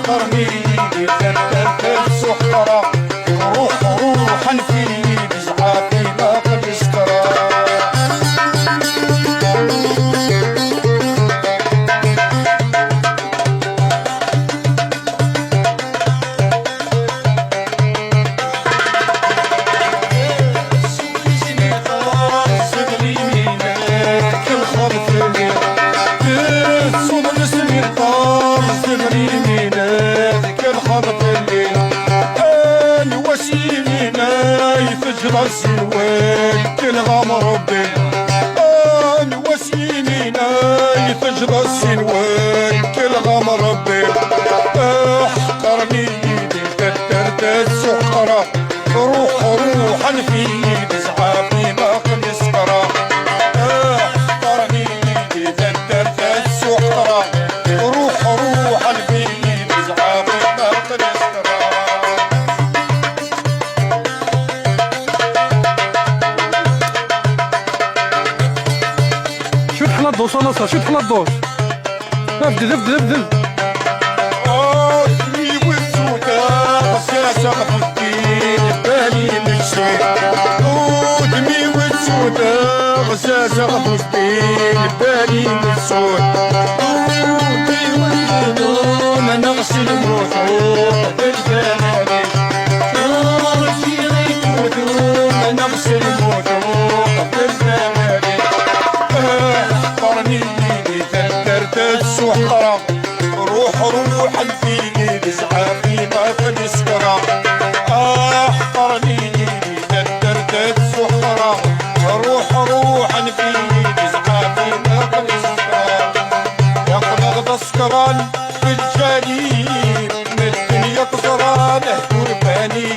قرني تدرت سحرة روحا فيني بزعافي ما قد يسكرا السنوات كالغام ربي أنا وسينينا يفجر السنوات كالغام ربي احقرني تدرت السحرة روحا فيني بزعافي ما قد يسكرا احقرني تدرت السحرة روحا فيني بزعافي ما قد يسكرا دوس نصر شو تحلى الدوس ابدل ابدل ابدل عودني والسوداء غساسة غفلتين بالي نشيت عودني والسوداء غساسة غفلتين بالي نسود عودي والهدوم انا اغسل الوثوق بالبلالي عودي والهدوم انا اغسل الوثوق بالبلالي تدرت السحرة روحا فيني بزعافي ما قد يسكرا احقرني تدرت السحرة روحا فيني بزعافي ما قد يسكرا يقلق السكران في الجليل من الدنيا قزران اهدور باني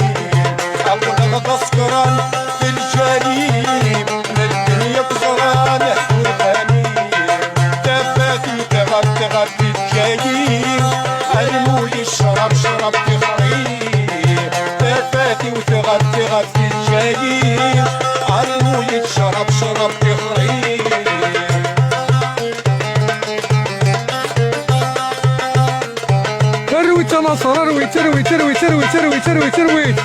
يقلق السكران في الجليل من الدنيا قزران اهدور باني تغطي الجايين علمولي الشراب شرب تخريب تفاتي وتغطي الجايين علمولي الشراب شرب تخريب ارويت يا نصر ارويت ارويت ارويت ارويت ارويت ارويت ارويت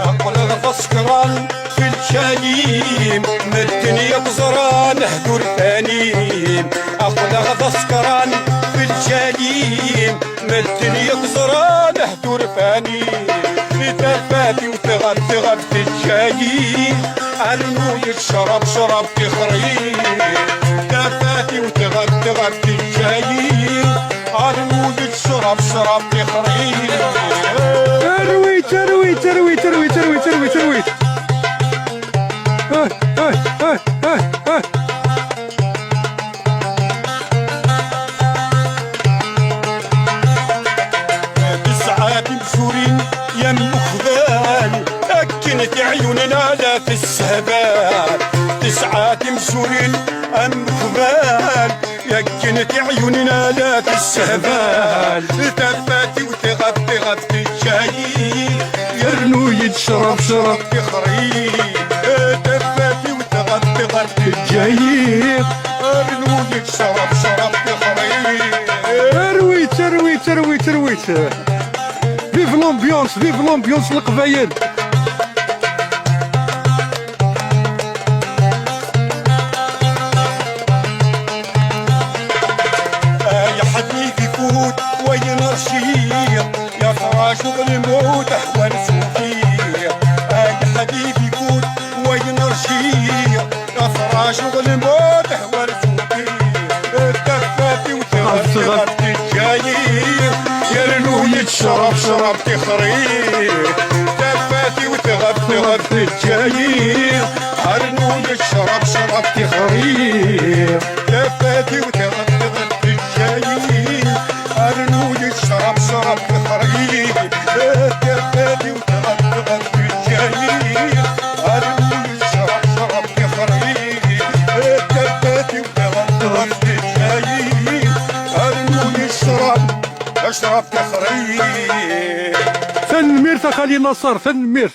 اقول غفصكران في الجليم من الدنيا قزران اهدور ثانيم اقول غفصكران في الجليم من الدنيا قزران اهدور ثانيم تفاتي وتغطي الجايين علمولي الشراب شرب تخريب تفاتي وتغطي الجايين علمولي الشراب شرب تخريب ارويت ارويت ارويت ارويت ارويت ارويت ارويت بسعات مشهورين يم خذال أكنت عيوننا لا في السهبال تسعات مشهورين أم خذال يكنت عيوننا لا في السهبال تفاتي وتغطي الجايين يرنو يتشرب شرب تخريب تفاتي وتغطي الجايين يرنو يتشرب شرب تخريب ارويت ارويت ارويت ارويت فيف لومبيونس فيف لومبيونس القبايل يا حدني في فوت وين رشيق يا ترى شغل الموت احوال سوفيق يا حبيبي فوت وين رشيق يا ترى شغل الموت احوال سوفيق تفاتي وتغطي الجايين يرنو يتشرب شرب تخريب تفاتي وتغطي الجايين يرنو يتشرب شرب تخريب تفاتي وتغطي الجايين يرنو يتشرب شرب تخريب تفاتي وتغطي الجايين يرنو يتشرب شرب تخريب تفاتي وتغطي الجايين يرنو يشرب اشرب تخريب فن مير خلي نصر فن مير